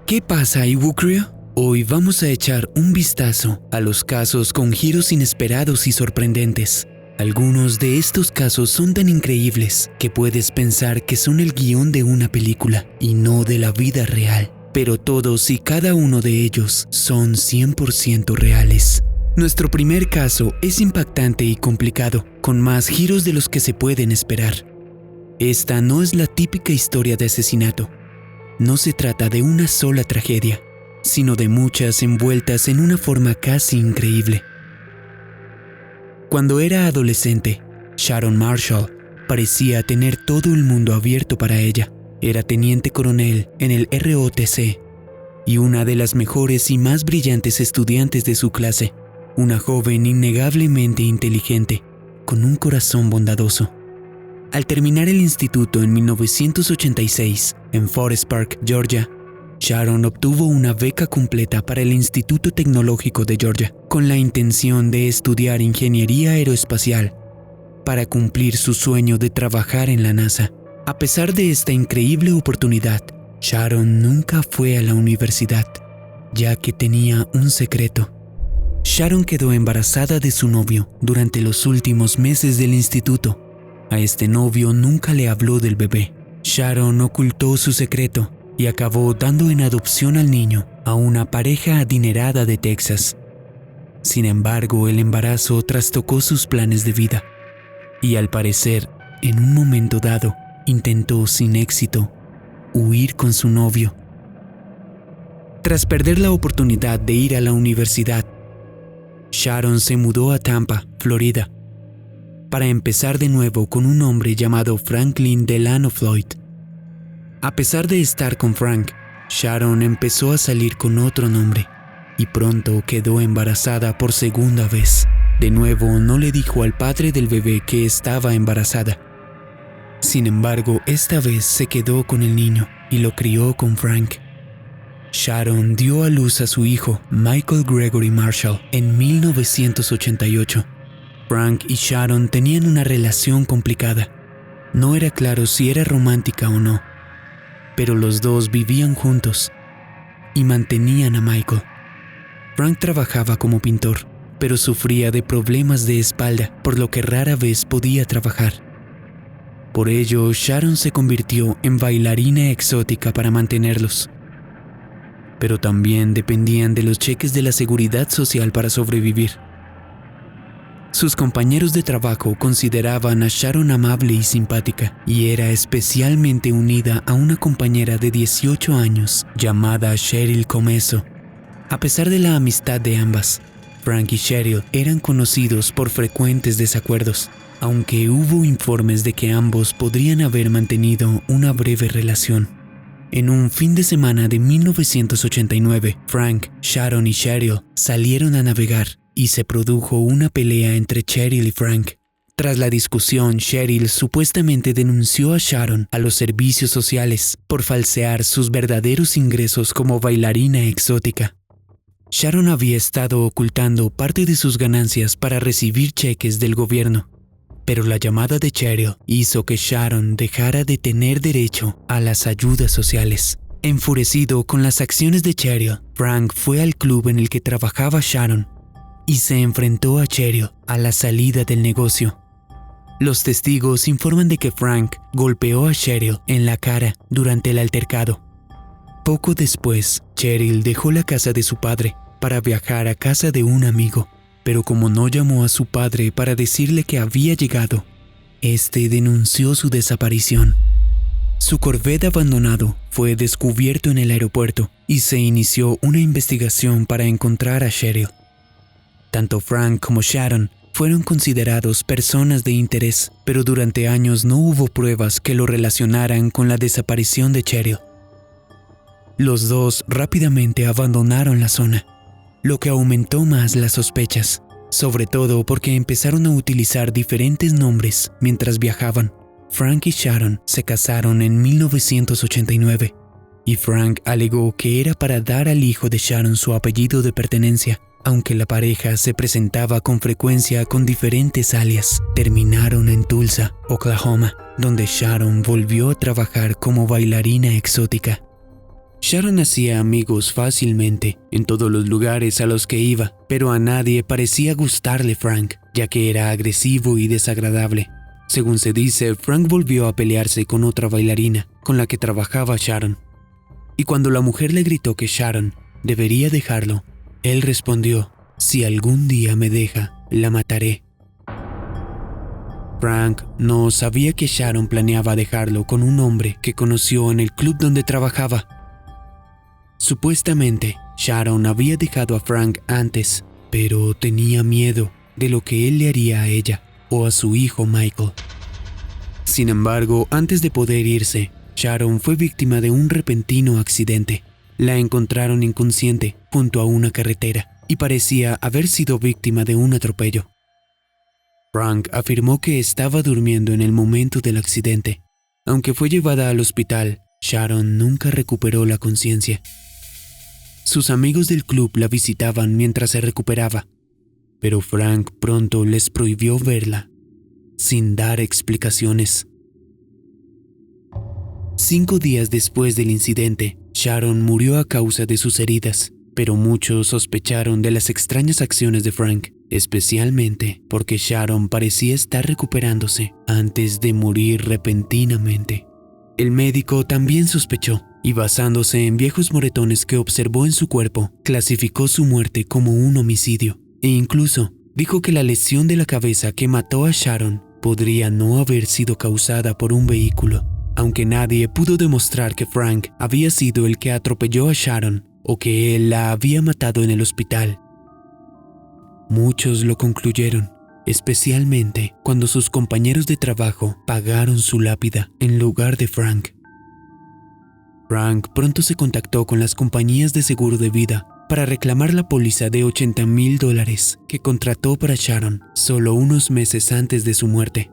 ¿Qué pasa, Iwukrio? Hoy vamos a echar un vistazo a los casos con giros inesperados y sorprendentes. Algunos de estos casos son tan increíbles que puedes pensar que son el guión de una película y no de la vida real. Pero todos y cada uno de ellos son 100% reales. Nuestro primer caso es impactante y complicado, con más giros de los que se pueden esperar. Esta no es la típica historia de asesinato. No se trata de una sola tragedia, sino de muchas envueltas en una forma casi increíble. Cuando era adolescente, Sharon Marshall parecía tener todo el mundo abierto para ella. Era teniente coronel en el ROTC y una de las mejores y más brillantes estudiantes de su clase. Una joven innegablemente inteligente, con un corazón bondadoso. Al terminar el instituto en 1986, en Forest Park, Georgia, Sharon obtuvo una beca completa para el Instituto Tecnológico de Georgia, con la intención de estudiar ingeniería aeroespacial para cumplir su sueño de trabajar en la NASA. A pesar de esta increíble oportunidad, Sharon nunca fue a la universidad, ya que tenía un secreto. Sharon quedó embarazada de su novio durante los últimos meses del instituto. A este novio nunca le habló del bebé. Sharon ocultó su secreto y acabó dando en adopción al niño a una pareja adinerada de Texas. Sin embargo, el embarazo trastocó sus planes de vida y, al parecer, en un momento dado, intentó sin éxito huir con su novio. Tras perder la oportunidad de ir a la universidad, Sharon se mudó a Tampa, Florida, para empezar de nuevo con un hombre llamado Franklin Delano Floyd. A pesar de estar con Frank, Sharon empezó a salir con otro nombre y pronto quedó embarazada por segunda vez. De nuevo, no le dijo al padre del bebé que estaba embarazada. Sin embargo, esta vez se quedó con el niño y lo crió con Frank. Sharon dio a luz a su hijo, Michael Gregory Marshall, en 1988. Frank y Sharon tenían una relación complicada. No era claro si era romántica o no, pero los dos vivían juntos y mantenían a Michael. Frank trabajaba como pintor, pero sufría de problemas de espalda, por lo que rara vez podía trabajar. Por ello, Sharon se convirtió en bailarina exótica para mantenerlos. Pero también dependían de los cheques de la seguridad social para sobrevivir. Sus compañeros de trabajo consideraban a Sharon amable y simpática, y era especialmente unida a una compañera de 18 años llamada Cheryl Comeso. A pesar de la amistad de ambas, Frank y Cheryl eran conocidos por frecuentes desacuerdos, aunque hubo informes de que ambos podrían haber mantenido una breve relación. En un fin de semana de 1989, Frank, Sharon y Cheryl salieron a navegar y se produjo una pelea entre Cheryl y Frank. Tras la discusión, Cheryl supuestamente denunció a Sharon a los servicios sociales por falsear sus verdaderos ingresos como bailarina exótica. Sharon había estado ocultando parte de sus ganancias para recibir cheques del gobierno, pero la llamada de Cheryl hizo que Sharon dejara de tener derecho a las ayudas sociales. Enfurecido con las acciones de Cheryl, Frank fue al club en el que trabajaba Sharon y se enfrentó a Cheryl a la salida del negocio. Los testigos informan de que Frank golpeó a Cheryl en la cara durante el altercado. Poco después, Cheryl dejó la casa de su padre para viajar a casa de un amigo, pero como no llamó a su padre para decirle que había llegado, este denunció su desaparición. Su Corvette abandonado fue descubierto en el aeropuerto y se inició una investigación para encontrar a Cheryl. Tanto Frank como Sharon fueron considerados personas de interés, pero durante años no hubo pruebas que lo relacionaran con la desaparición de Cheryl. Los dos rápidamente abandonaron la zona, lo que aumentó más las sospechas, sobre todo porque empezaron a utilizar diferentes nombres mientras viajaban. Frank y Sharon se casaron en 1989 y Frank alegó que era para dar al hijo de Sharon su apellido de pertenencia. Aunque la pareja se presentaba con frecuencia con diferentes alias, terminaron en Tulsa, Oklahoma, donde Sharon volvió a trabajar como bailarina exótica. Sharon hacía amigos fácilmente en todos los lugares a los que iba, pero a nadie parecía gustarle Frank, ya que era agresivo y desagradable. Según se dice, Frank volvió a pelearse con otra bailarina con la que trabajaba Sharon. Y cuando la mujer le gritó que Sharon debería dejarlo, él respondió: «Si algún día me deja, la mataré». Frank no sabía que Sharon planeaba dejarlo con un hombre que conoció en el club donde trabajaba. Supuestamente, Sharon había dejado a Frank antes, pero tenía miedo de lo que él le haría a ella o a su hijo Michael. Sin embargo, antes de poder irse, Sharon fue víctima de un repentino accidente. La encontraron inconsciente junto a una carretera y parecía haber sido víctima de un atropello. Frank afirmó que estaba durmiendo en el momento del accidente. Aunque fue llevada al hospital, Sharon nunca recuperó la conciencia. Sus amigos del club la visitaban mientras se recuperaba, pero Frank pronto les prohibió verla, sin dar explicaciones. 5 días después del incidente, Sharon murió a causa de sus heridas, pero muchos sospecharon de las extrañas acciones de Frank, especialmente porque Sharon parecía estar recuperándose antes de morir repentinamente. El médico también sospechó, y basándose en viejos moretones que observó en su cuerpo, clasificó su muerte como un homicidio, e incluso dijo que la lesión de la cabeza que mató a Sharon podría no haber sido causada por un vehículo, aunque nadie pudo demostrar que Frank había sido el que atropelló a Sharon o que él la había matado en el hospital. Muchos lo concluyeron, especialmente cuando sus compañeros de trabajo pagaron su lápida en lugar de Frank. Frank pronto se contactó con las compañías de seguro de vida para reclamar la póliza de $80,000 que contrató para Sharon solo unos meses antes de su muerte.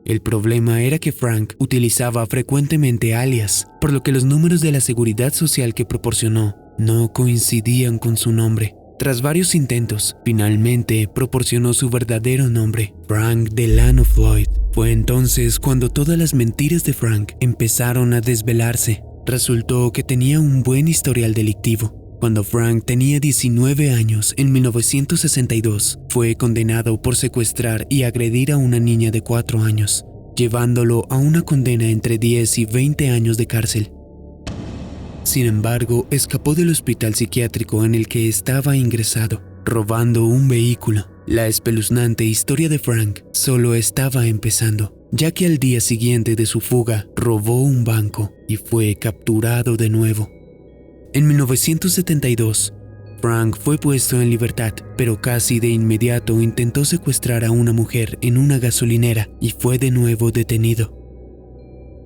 El problema era que Frank utilizaba frecuentemente alias, por lo que los números de la seguridad social que proporcionó no coincidían con su nombre. Tras varios intentos, finalmente proporcionó su verdadero nombre, Frank Delano Floyd. Fue entonces cuando todas las mentiras de Frank empezaron a desvelarse. Resultó que tenía un buen historial delictivo. Cuando Frank tenía 19 años, en 1962, fue condenado por secuestrar y agredir a una niña de 4 años, llevándolo a una condena entre 10 y 20 años de cárcel. Sin embargo, escapó del hospital psiquiátrico en el que estaba ingresado, robando un vehículo. La espeluznante historia de Frank solo estaba empezando, ya que al día siguiente de su fuga, robó un banco y fue capturado de nuevo. En 1972, Frank fue puesto en libertad, pero casi de inmediato intentó secuestrar a una mujer en una gasolinera y fue de nuevo detenido.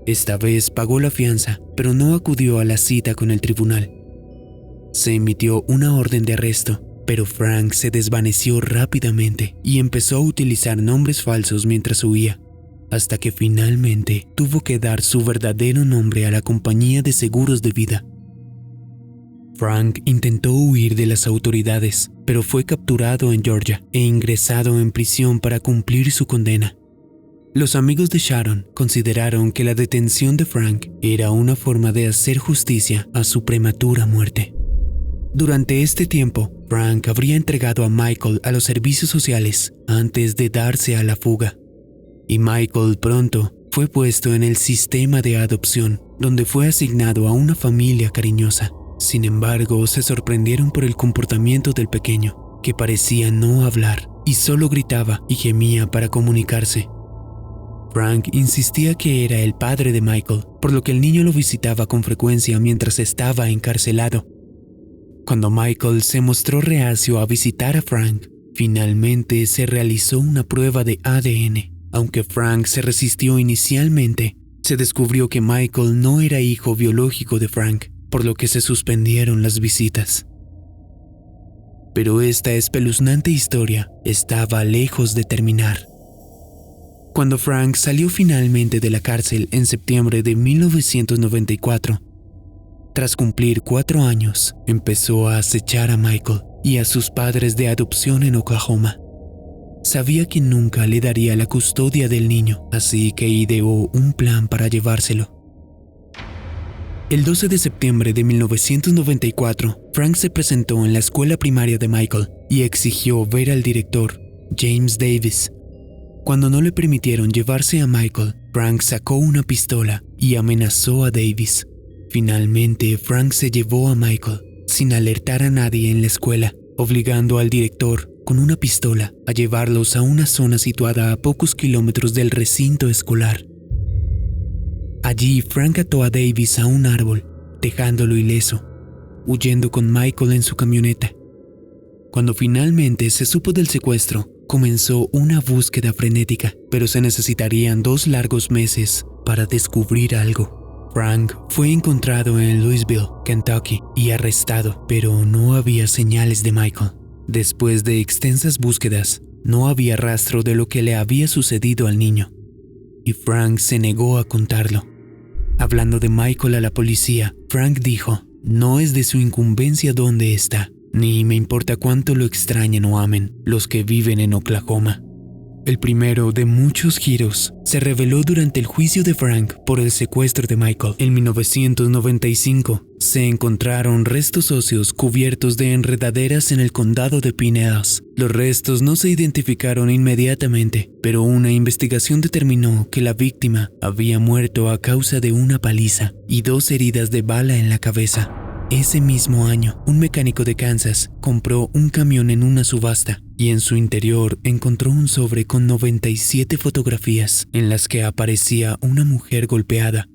Esta vez pagó la fianza, pero no acudió a la cita con el tribunal. Se emitió una orden de arresto, pero Frank se desvaneció rápidamente y empezó a utilizar nombres falsos mientras huía, hasta que finalmente tuvo que dar su verdadero nombre a la compañía de seguros de vida. Frank intentó huir de las autoridades, pero fue capturado en Georgia e ingresado en prisión para cumplir su condena. Los amigos de Sharon consideraron que la detención de Frank era una forma de hacer justicia a su prematura muerte. Durante este tiempo, Frank habría entregado a Michael a los servicios sociales antes de darse a la fuga. Y Michael pronto fue puesto en el sistema de adopción, donde fue asignado a una familia cariñosa. Sin embargo, se sorprendieron por el comportamiento del pequeño, que parecía no hablar y solo gritaba y gemía para comunicarse. Frank insistía que era el padre de Michael, por lo que el niño lo visitaba con frecuencia mientras estaba encarcelado. Cuando Michael se mostró reacio a visitar a Frank, finalmente se realizó una prueba de ADN. Aunque Frank se resistió inicialmente, se descubrió que Michael no era hijo biológico de Frank, por lo que se suspendieron las visitas. Pero esta espeluznante historia estaba lejos de terminar. Cuando Frank salió finalmente de la cárcel en septiembre de 1994, tras cumplir 4 años, empezó a acechar a Michael y a sus padres de adopción en Oklahoma. Sabía que nunca le daría la custodia del niño, así que ideó un plan para llevárselo. El 12 de septiembre de 1994, Frank se presentó en la escuela primaria de Michael y exigió ver al director, James Davis. Cuando no le permitieron llevarse a Michael, Frank sacó una pistola y amenazó a Davis. Finalmente, Frank se llevó a Michael, sin alertar a nadie en la escuela, obligando al director, con una pistola, a llevarlos a una zona situada a pocos kilómetros del recinto escolar. Allí, Frank ató a Davis a un árbol, dejándolo ileso, huyendo con Michael en su camioneta. Cuando finalmente se supo del secuestro, comenzó una búsqueda frenética, pero se necesitarían 2 largos meses para descubrir algo. Frank fue encontrado en Louisville, Kentucky, y arrestado, pero no había señales de Michael. Después de extensas búsquedas, no había rastro de lo que le había sucedido al niño, y Frank se negó a contarlo. Hablando de Michael a la policía, Frank dijo: "No es de su incumbencia dónde está, ni me importa cuánto lo extrañen o amen los que viven en Oklahoma". El primero de muchos giros se reveló durante el juicio de Frank por el secuestro de Michael. En 1995 se encontraron restos óseos cubiertos de enredaderas en el condado de Pinellas. Los restos no se identificaron inmediatamente, pero una investigación determinó que la víctima había muerto a causa de una paliza y 2 heridas de bala en la cabeza. Ese mismo año, un mecánico de Kansas compró un camión en una subasta y en su interior encontró un sobre con 97 fotografías en las que aparecía una mujer golpeada.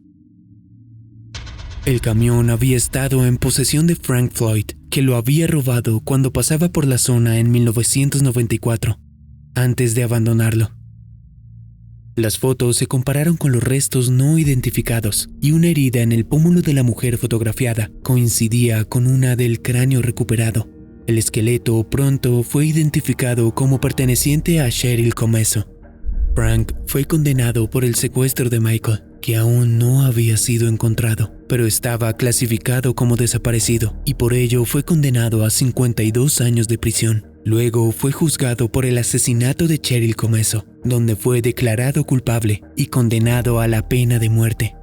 El camión había estado en posesión de Frank Floyd, que lo había robado cuando pasaba por la zona en 1994, antes de abandonarlo. Las fotos se compararon con los restos no identificados y una herida en el pómulo de la mujer fotografiada coincidía con una del cráneo recuperado. El esqueleto pronto fue identificado como perteneciente a Cheryl Comeso. Frank fue condenado por el secuestro de Michael, que aún no había sido encontrado, pero estaba clasificado como desaparecido y por ello fue condenado a 52 años de prisión. Luego fue juzgado por el asesinato de Cheryl Comeso, donde fue declarado culpable y condenado a la pena de muerte.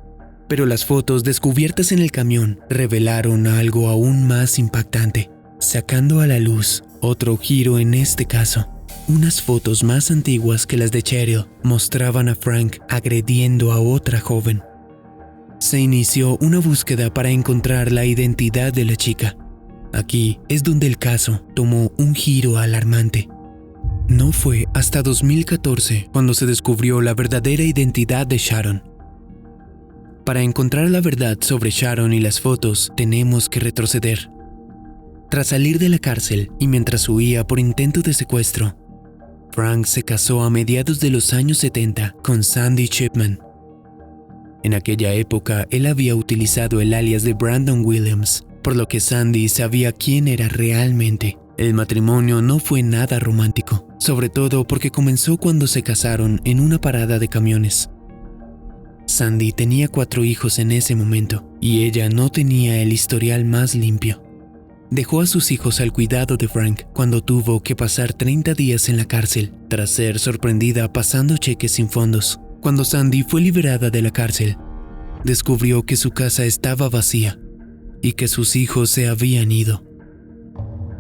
Pero las fotos descubiertas en el camión revelaron algo aún más impactante, sacando a la luz otro giro en este caso. Unas fotos más antiguas que las de Cheryl mostraban a Frank agrediendo a otra joven. Se inició una búsqueda para encontrar la identidad de la chica. Aquí es donde el caso tomó un giro alarmante. No fue hasta 2014 cuando se descubrió la verdadera identidad de Sharon. Para encontrar la verdad sobre Sharon y las fotos, tenemos que retroceder. Tras salir de la cárcel y mientras huía por intento de secuestro, Frank se casó a mediados de los años 70 con Sandy Shipman. En aquella época, él había utilizado el alias de Brandon Williams, por lo que Sandy sabía quién era realmente. El matrimonio no fue nada romántico, sobre todo porque comenzó cuando se casaron en una parada de camiones. Sandy tenía 4 hijos en ese momento, y ella no tenía el historial más limpio. Dejó a sus hijos al cuidado de Frank cuando tuvo que pasar 30 días en la cárcel, tras ser sorprendida pasando cheques sin fondos. Cuando Sandy fue liberada de la cárcel, descubrió que su casa estaba vacía y que sus hijos se habían ido.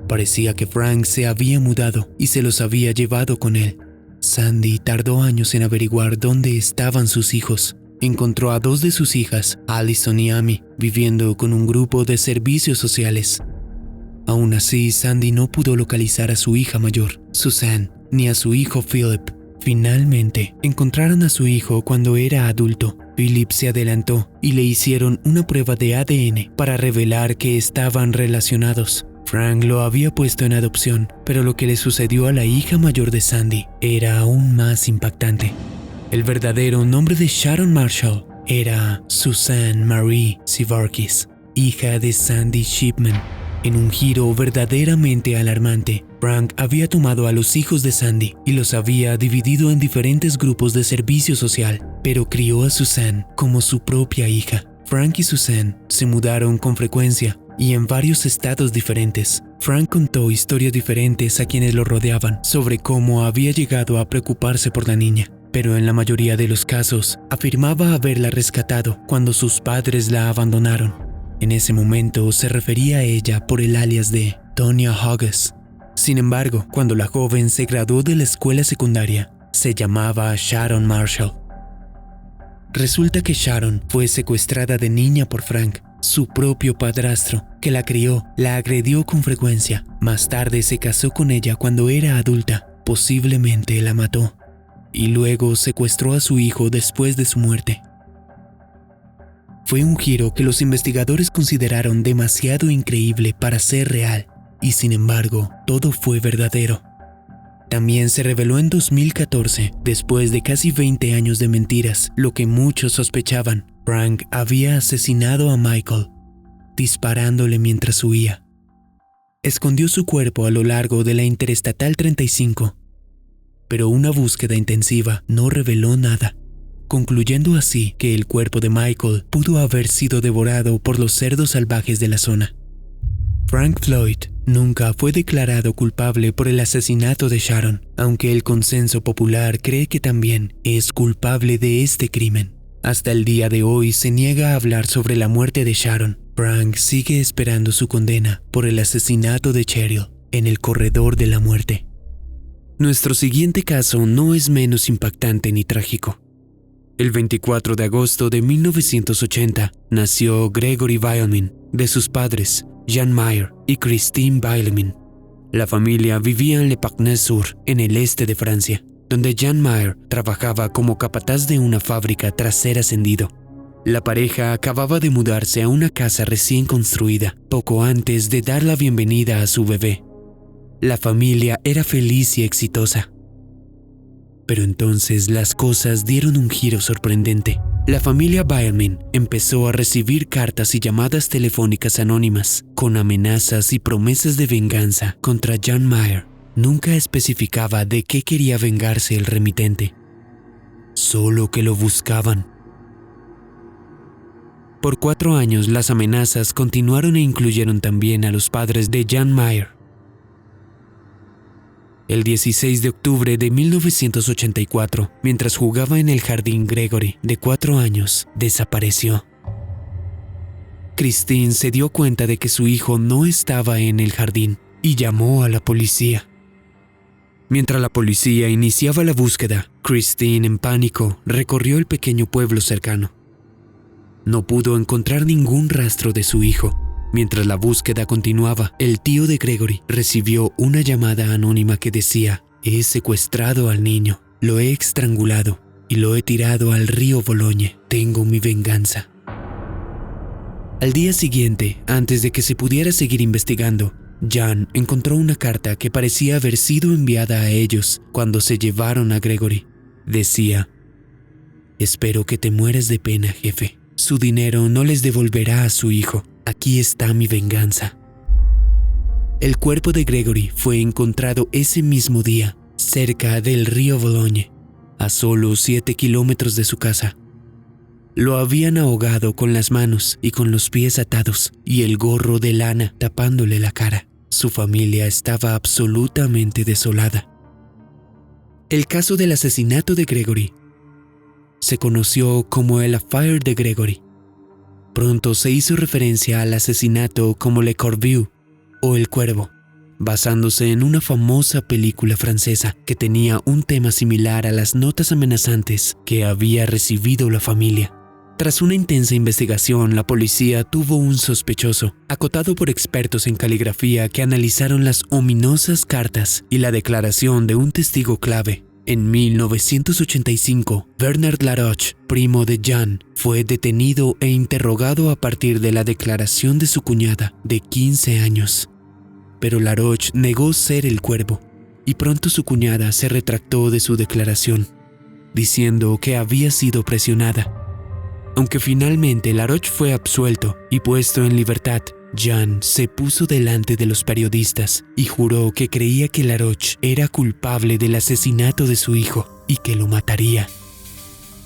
Parecía que Frank se había mudado y se los había llevado con él. Sandy tardó años en averiguar dónde estaban sus hijos. Encontró a 2 de sus hijas, Allison y Amy, viviendo con un grupo de servicios sociales. Aún así, Sandy no pudo localizar a su hija mayor, Suzanne, ni a su hijo Philip. Finalmente, encontraron a su hijo cuando era adulto. Philip se adelantó y le hicieron una prueba de ADN para revelar que estaban relacionados. Frank lo había puesto en adopción, pero lo que le sucedió a la hija mayor de Sandy era aún más impactante. El verdadero nombre de Sharon Marshall era Suzanne Marie Sivarkis, hija de Sandy Shipman. En un giro verdaderamente alarmante, Frank había tomado a los hijos de Sandy y los había dividido en diferentes grupos de servicio social, pero crió a Suzanne como su propia hija. Frank y Suzanne se mudaron con frecuencia y en varios estados diferentes. Frank contó historias diferentes a quienes lo rodeaban sobre cómo había llegado a preocuparse por la niña. pero en la mayoría de los casos afirmaba haberla rescatado cuando sus padres la abandonaron. En ese momento se refería a ella por el alias de Tonya Hughes. Sin embargo, cuando la joven se graduó de la escuela secundaria, se llamaba Sharon Marshall. Resulta que Sharon fue secuestrada de niña por Frank, su propio padrastro, que la crió, la agredió con frecuencia. Más tarde se casó con ella cuando era adulta, posiblemente la mató, y luego secuestró a su hijo después de su muerte. Fue un giro que los investigadores consideraron demasiado increíble para ser real, y sin embargo, todo fue verdadero. También se reveló en 2014, después de casi 20 años de mentiras, lo que muchos sospechaban. Frank había asesinado a Michael, disparándole mientras huía. Escondió su cuerpo a lo largo de la Interestatal 35, pero una búsqueda intensiva no reveló nada, concluyendo así que el cuerpo de Michael pudo haber sido devorado por los cerdos salvajes de la zona. Frank Floyd nunca fue declarado culpable por el asesinato de Sharon, aunque el consenso popular cree que también es culpable de este crimen. Hasta el día de hoy se niega a hablar sobre la muerte de Sharon. Frank sigue esperando su condena por el asesinato de Cheryl en el corredor de la muerte. Nuestro siguiente caso no es menos impactante ni trágico. El 24 de agosto de 1980 nació Gregory Weilemin de sus padres, Jan Meyer y Christine Weilemin. La familia vivía en Le Parc-Sur, en el este de Francia, donde Jan Meyer trabajaba como capataz de una fábrica tras ser ascendido. La pareja acababa de mudarse a una casa recién construida, poco antes de dar la bienvenida a su bebé. La familia era feliz y exitosa. Pero entonces las cosas dieron un giro sorprendente. La familia Weilemin empezó a recibir cartas y llamadas telefónicas anónimas con amenazas y promesas de venganza contra Jan Meyer. Nunca especificaba de qué quería vengarse el remitente, solo que lo buscaban. Por 4 años las amenazas continuaron e incluyeron también a los padres de Jan Meyer. El 16 de octubre de 1984, mientras jugaba en el jardín, Gregory, de 4 años, desapareció. Christine se dio cuenta de que su hijo no estaba en el jardín y llamó a la policía. Mientras la policía iniciaba la búsqueda, Christine, en pánico, recorrió el pequeño pueblo cercano. No pudo encontrar ningún rastro de su hijo. Mientras la búsqueda continuaba, el tío de Gregory recibió una llamada anónima que decía: «He secuestrado al niño, lo he estrangulado y lo he tirado al río Bologne. Tengo mi venganza». Al día siguiente, antes de que se pudiera seguir investigando, Jan encontró una carta que parecía haber sido enviada a ellos cuando se llevaron a Gregory. Decía: «Espero que te mueras de pena, jefe. Su dinero no les devolverá a su hijo. Aquí está mi venganza». El cuerpo de Gregory fue encontrado ese mismo día, cerca del río Bologne, a solo 7 kilómetros de su casa. Lo habían ahogado con las manos y con los pies atados y el gorro de lana tapándole la cara. Su familia estaba absolutamente desolada. El caso del asesinato de Gregory se conoció como el Affair de Gregory. Pronto se hizo referencia al asesinato como Le Corbeau o El Cuervo, basándose en una famosa película francesa que tenía un tema similar a las notas amenazantes que había recibido la familia. Tras una intensa investigación, la policía tuvo un sospechoso, acotado por expertos en caligrafía que analizaron las ominosas cartas y la declaración de un testigo clave. En 1985, Bernard Laroche, primo de Jan, fue detenido e interrogado a partir de la declaración de su cuñada, de 15 años. Pero Laroche negó ser el cuervo, y pronto su cuñada se retractó de su declaración, diciendo que había sido presionada. Aunque finalmente Laroche fue absuelto y puesto en libertad, Jan se puso delante de los periodistas y juró que creía que Laroche era culpable del asesinato de su hijo y que lo mataría.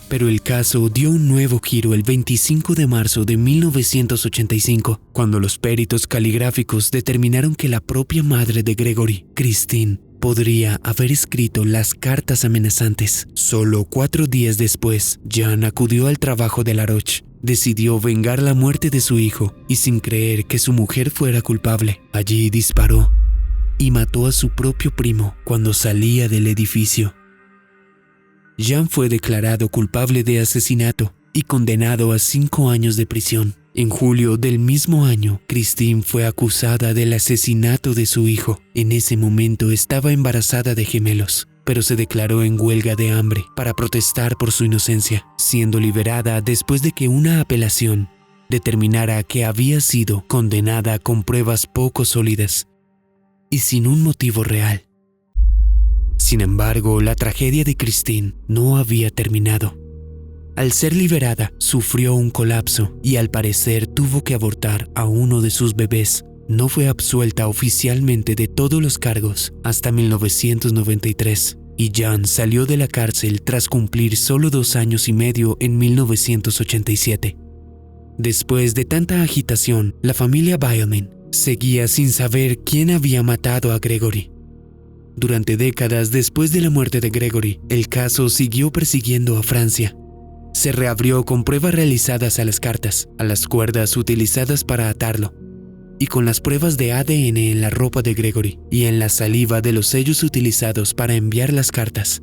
Pero el caso dio un nuevo giro el 25 de marzo de 1985, cuando los peritos caligráficos determinaron que la propia madre de Gregory, Christine, podría haber escrito las cartas amenazantes. Solo 4 días después, Jean acudió al trabajo de Laroche. Decidió vengar la muerte de su hijo y, sin creer que su mujer fuera culpable, allí disparó y mató a su propio primo cuando salía del edificio. Jean fue declarado culpable de asesinato y condenado a 5 años de prisión. En julio del mismo año, Christine fue acusada del asesinato de su hijo. En ese momento estaba embarazada de gemelos, pero se declaró en huelga de hambre para protestar por su inocencia, siendo liberada después de que una apelación determinara que había sido condenada con pruebas poco sólidas y sin un motivo real. Sin embargo, la tragedia de Christine no había terminado. Al ser liberada, sufrió un colapso y al parecer tuvo que abortar a uno de sus bebés. No fue absuelta oficialmente de todos los cargos hasta 1993 y Jean salió de la cárcel tras cumplir solo 2 años y medio en 1987. Después de tanta agitación, la familia Beilman seguía sin saber quién había matado a Gregory. Durante décadas después de la muerte de Gregory, el caso siguió persiguiendo a Francia. Se reabrió con pruebas realizadas a las cartas, a las cuerdas utilizadas para atarlo, y con las pruebas de ADN en la ropa de Gregory y en la saliva de los sellos utilizados para enviar las cartas.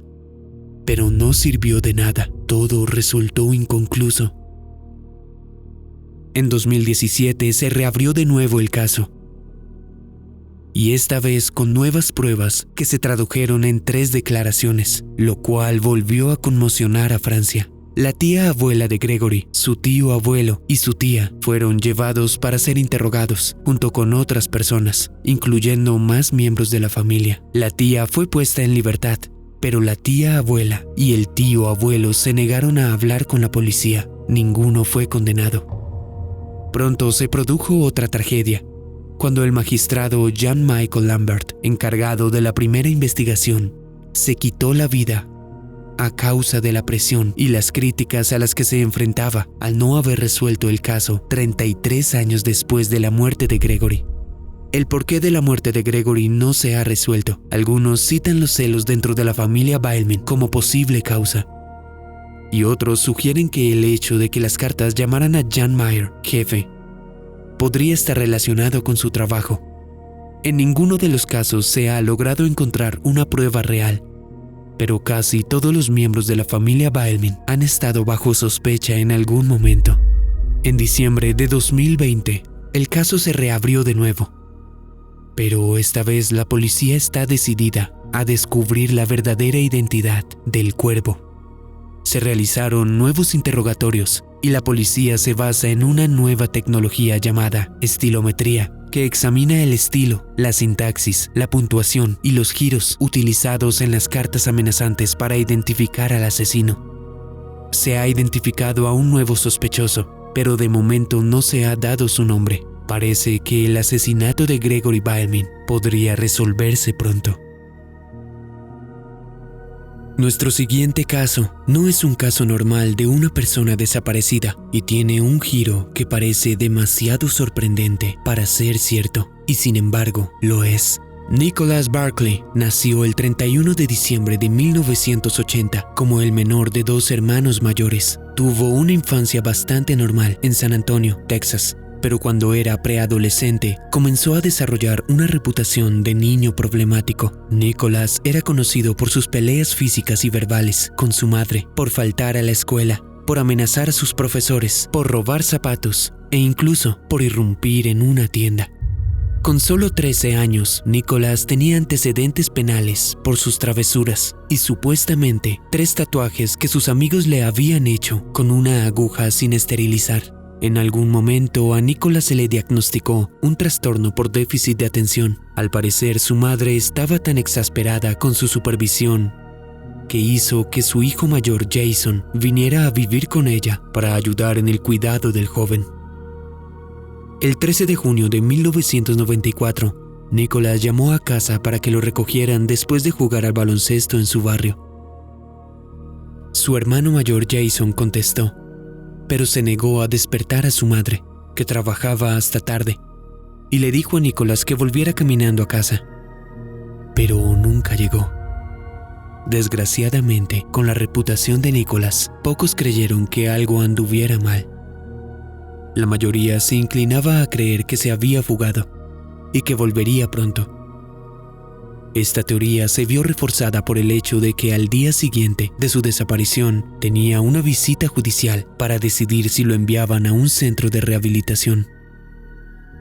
Pero no sirvió de nada, todo resultó inconcluso. En 2017 se reabrió de nuevo el caso, y esta vez con nuevas pruebas que se tradujeron en 3 declaraciones, lo cual volvió a conmocionar a Francia. La tía abuela de Gregory, su tío abuelo y su tía fueron llevados para ser interrogados junto con otras personas, incluyendo más miembros de la familia. La tía fue puesta en libertad, pero la tía abuela y el tío abuelo se negaron a hablar con la policía. Ninguno fue condenado. Pronto se produjo otra tragedia, cuando el magistrado Jean-Michel Lambert, encargado de la primera investigación, se quitó la vida a causa de la presión y las críticas a las que se enfrentaba al no haber resuelto el caso 33 años después de la muerte de Gregory. El porqué de la muerte de Gregory no se ha resuelto. Algunos citan los celos dentro de la familia Beilman como posible causa, y otros sugieren que el hecho de que las cartas llamaran a Jan Meyer jefe podría estar relacionado con su trabajo. En ninguno de los casos se ha logrado encontrar una prueba real, pero casi todos los miembros de la familia Beilman han estado bajo sospecha en algún momento. En diciembre de 2020, el caso se reabrió de nuevo, pero esta vez la policía está decidida a descubrir la verdadera identidad del cuervo. Se realizaron nuevos interrogatorios y la policía se basa en una nueva tecnología llamada estilometría, que examina el estilo, la sintaxis, la puntuación y los giros utilizados en las cartas amenazantes para identificar al asesino. Se ha identificado a un nuevo sospechoso, pero de momento no se ha dado su nombre. Parece que el asesinato de Gregory Beilman podría resolverse pronto. Nuestro siguiente caso no es un caso normal de una persona desaparecida y tiene un giro que parece demasiado sorprendente para ser cierto, y sin embargo lo es. Nicholas Barkley nació el 31 de diciembre de 1980 como el menor de 2 hermanos mayores. Tuvo una infancia bastante normal en San Antonio, Texas, pero cuando era preadolescente comenzó a desarrollar una reputación de niño problemático. Nicholas era conocido por sus peleas físicas y verbales con su madre, por faltar a la escuela, por amenazar a sus profesores, por robar zapatos e incluso por irrumpir en una tienda. Con solo 13 años, Nicholas tenía antecedentes penales por sus travesuras y supuestamente 3 tatuajes que sus amigos le habían hecho con una aguja sin esterilizar. En algún momento a Nicholas se le diagnosticó un trastorno por déficit de atención. Al parecer, su madre estaba tan exasperada con su supervisión que hizo que su hijo mayor Jason viniera a vivir con ella para ayudar en el cuidado del joven. El 13 de junio de 1994, Nicholas llamó a casa para que lo recogieran después de jugar al baloncesto en su barrio. Su hermano mayor Jason contestó, pero se negó a despertar a su madre, que trabajaba hasta tarde, y le dijo a Nicholas que volviera caminando a casa. Pero nunca llegó. Desgraciadamente, con la reputación de Nicholas, pocos creyeron que algo anduviera mal. La mayoría se inclinaba a creer que se había fugado y que volvería pronto. Esta teoría se vio reforzada por el hecho de que al día siguiente de su desaparición tenía una visita judicial para decidir si lo enviaban a un centro de rehabilitación.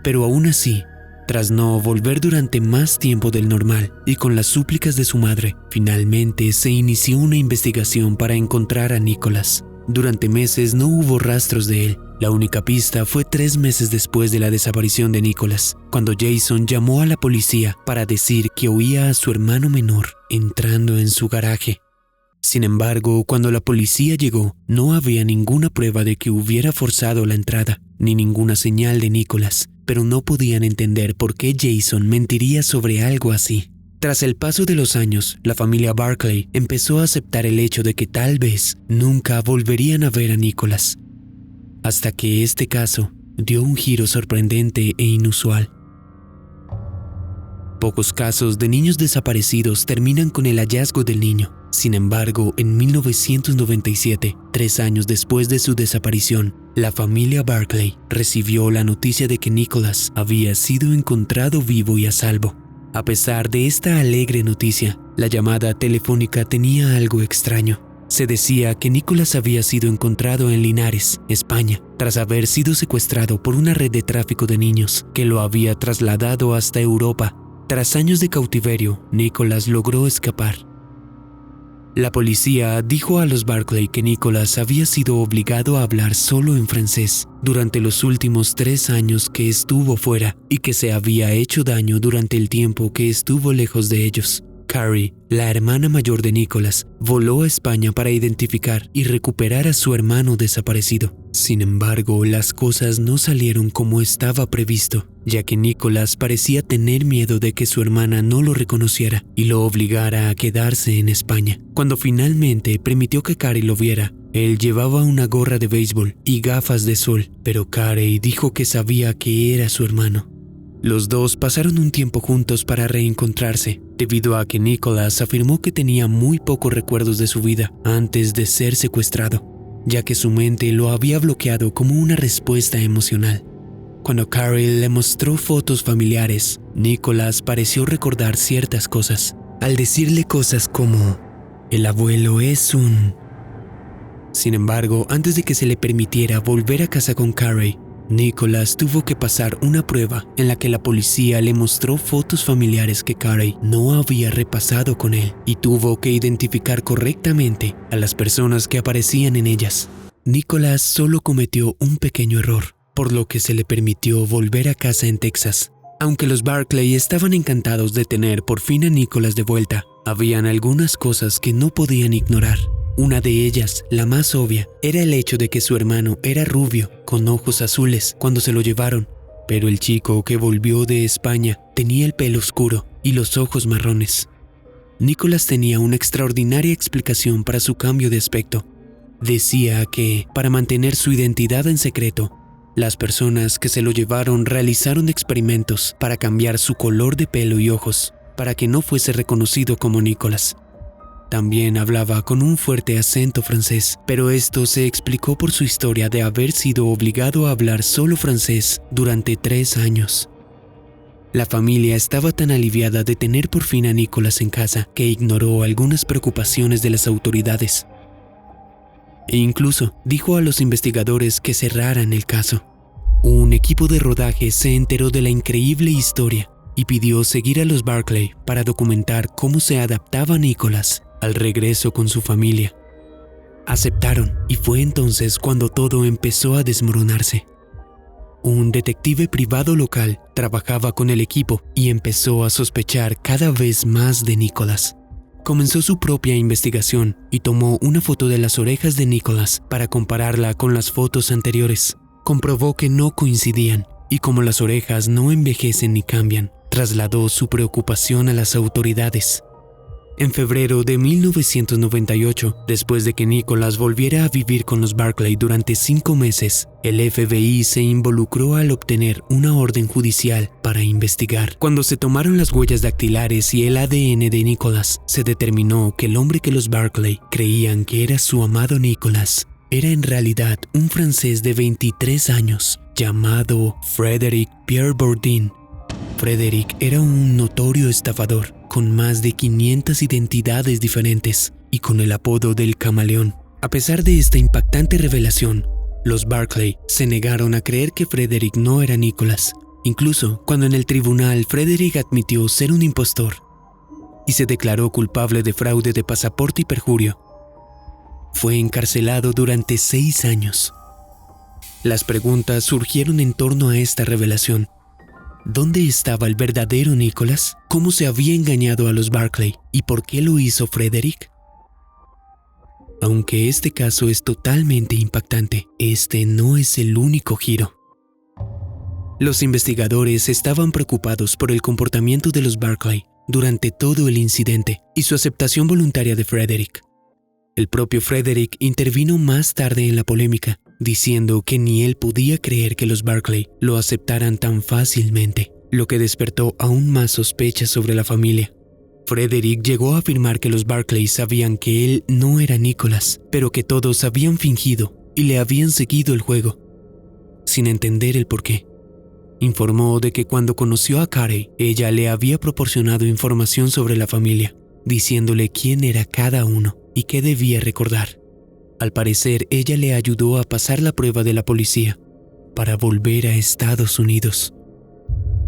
Pero aún así, tras no volver durante más tiempo del normal y con las súplicas de su madre, finalmente se inició una investigación para encontrar a Nicholas. Durante meses no hubo rastros de él. La única pista fue 3 meses después de la desaparición de Nicholas, cuando Jason llamó a la policía para decir que oía a su hermano menor entrando en su garaje. Sin embargo, cuando la policía llegó, no había ninguna prueba de que hubiera forzado la entrada, ni ninguna señal de Nicholas, pero no podían entender por qué Jason mentiría sobre algo así. Tras el paso de los años, la familia Barclay empezó a aceptar el hecho de que tal vez nunca volverían a ver a Nicholas, hasta que este caso dio un giro sorprendente e inusual. Pocos casos de niños desaparecidos terminan con el hallazgo del niño. Sin embargo, en 1997, 3 años después de su desaparición, la familia Barclay recibió la noticia de que Nicholas había sido encontrado vivo y a salvo. A pesar de esta alegre noticia, la llamada telefónica tenía algo extraño. Se decía que Nicholas había sido encontrado en Linares, España, tras haber sido secuestrado por una red de tráfico de niños que lo había trasladado hasta Europa. Tras años de cautiverio, Nicholas logró escapar. La policía dijo a los Barclay que Nicholas había sido obligado a hablar solo en francés durante los últimos 3 años que estuvo fuera y que se había hecho daño durante el tiempo que estuvo lejos de ellos. Carrie, la hermana mayor de Nicholas, voló a España para identificar y recuperar a su hermano desaparecido. Sin embargo, las cosas no salieron como estaba previsto, ya que Nicholas parecía tener miedo de que su hermana no lo reconociera y lo obligara a quedarse en España. Cuando finalmente permitió que Carrie lo viera, él llevaba una gorra de béisbol y gafas de sol, pero Carrie dijo que sabía que era su hermano. Los dos pasaron un tiempo juntos para reencontrarse, debido a que Nicholas afirmó que tenía muy pocos recuerdos de su vida antes de ser secuestrado, ya que su mente lo había bloqueado como una respuesta emocional. Cuando Carrie le mostró fotos familiares, Nicholas pareció recordar ciertas cosas, al decirle cosas como: "El abuelo es un..." Sin embargo, antes de que se le permitiera volver a casa con Carrie, Nicholas tuvo que pasar una prueba en la que la policía le mostró fotos familiares que Carrie no había repasado con él y tuvo que identificar correctamente a las personas que aparecían en ellas. Nicholas solo cometió un pequeño error, por lo que se le permitió volver a casa en Texas. Aunque los Barclay estaban encantados de tener por fin a Nicholas de vuelta, habían algunas cosas que no podían ignorar. Una de ellas, la más obvia, era el hecho de que su hermano era rubio, con ojos azules, cuando se lo llevaron, pero el chico que volvió de España tenía el pelo oscuro y los ojos marrones. Nicholas tenía una extraordinaria explicación para su cambio de aspecto. Decía que, para mantener su identidad en secreto, las personas que se lo llevaron realizaron experimentos para cambiar su color de pelo y ojos, para que no fuese reconocido como Nicholas. También hablaba con un fuerte acento francés, pero esto se explicó por su historia de haber sido obligado a hablar solo francés durante 3 años. La familia estaba tan aliviada de tener por fin a Nicholas en casa que ignoró algunas preocupaciones de las autoridades. E incluso dijo a los investigadores que cerraran el caso. Un equipo de rodaje se enteró de la increíble historia y pidió seguir a los Barclay para documentar cómo se adaptaba Nicholas al regreso con su familia. Aceptaron, y fue entonces cuando todo empezó a desmoronarse. Un detective privado local trabajaba con el equipo y empezó a sospechar cada vez más de Nicholas. Comenzó su propia investigación y tomó una foto de las orejas de Nicholas para compararla con las fotos anteriores. Comprobó que no coincidían, y como las orejas no envejecen ni cambian, trasladó su preocupación a las autoridades. En febrero de 1998, después de que Nicholas volviera a vivir con los Barclay durante 5 meses, el FBI se involucró al obtener una orden judicial para investigar. Cuando se tomaron las huellas dactilares y el ADN de Nicholas, se determinó que el hombre que los Barclay creían que era su amado Nicholas era en realidad un francés de 23 años llamado Frédéric Pierre Bourdin. Frédéric era un notorio estafador con más de 500 identidades diferentes y con el apodo del Camaleón. A pesar de esta impactante revelación, los Barclay se negaron a creer que Frédéric no era Nicholas, incluso cuando en el tribunal Frédéric admitió ser un impostor y se declaró culpable de fraude de pasaporte y perjurio. Fue encarcelado durante 6 años. Las preguntas surgieron en torno a esta revelación. ¿Dónde estaba el verdadero Nicholas? ¿Cómo se había engañado a los Barclay? ¿Y por qué lo hizo Frédéric? Aunque este caso es totalmente impactante, este no es el único giro. Los investigadores estaban preocupados por el comportamiento de los Barclay durante todo el incidente y su aceptación voluntaria de Frédéric. El propio Frédéric intervino más tarde en la polémica, diciendo que ni él podía creer que los Barclay lo aceptaran tan fácilmente, lo que despertó aún más sospechas sobre la familia. Frédéric llegó a afirmar que los Barclay sabían que él no era Nicholas, pero que todos habían fingido y le habían seguido el juego, sin entender el porqué. Informó de que cuando conoció a Carey, ella le había proporcionado información sobre la familia, diciéndole quién era cada uno y qué debía recordar. Al parecer, ella le ayudó a pasar la prueba de la policía para volver a Estados Unidos.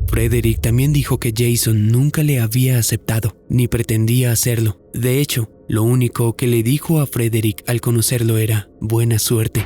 Frédéric también dijo que Jason nunca le había aceptado, ni pretendía hacerlo. De hecho, lo único que le dijo a Frédéric al conocerlo era «buena suerte».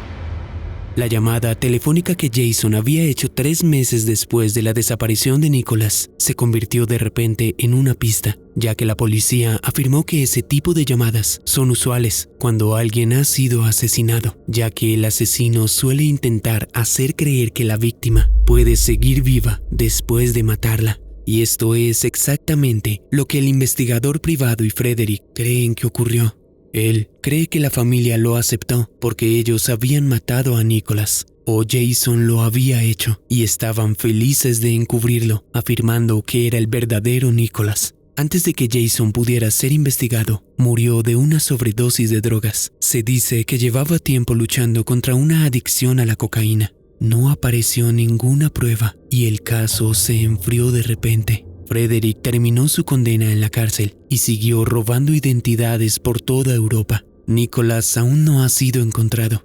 La llamada telefónica que Jason había hecho 3 meses después de la desaparición de Nicholas se convirtió de repente en una pista, ya que la policía afirmó que ese tipo de llamadas son usuales cuando alguien ha sido asesinado, ya que el asesino suele intentar hacer creer que la víctima puede seguir viva después de matarla. Y esto es exactamente lo que el investigador privado y Frédéric creen que ocurrió. Él cree que la familia lo aceptó porque ellos habían matado a Nicholas, o Jason lo había hecho, y estaban felices de encubrirlo, afirmando que era el verdadero Nicholas. Antes de que Jason pudiera ser investigado, murió de una sobredosis de drogas. Se dice que llevaba tiempo luchando contra una adicción a la cocaína. No apareció ninguna prueba y el caso se enfrió de repente. Frédéric terminó su condena en la cárcel y siguió robando identidades por toda Europa. Nicholas aún no ha sido encontrado,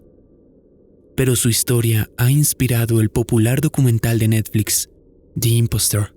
pero su historia ha inspirado el popular documental de Netflix, The Impostor.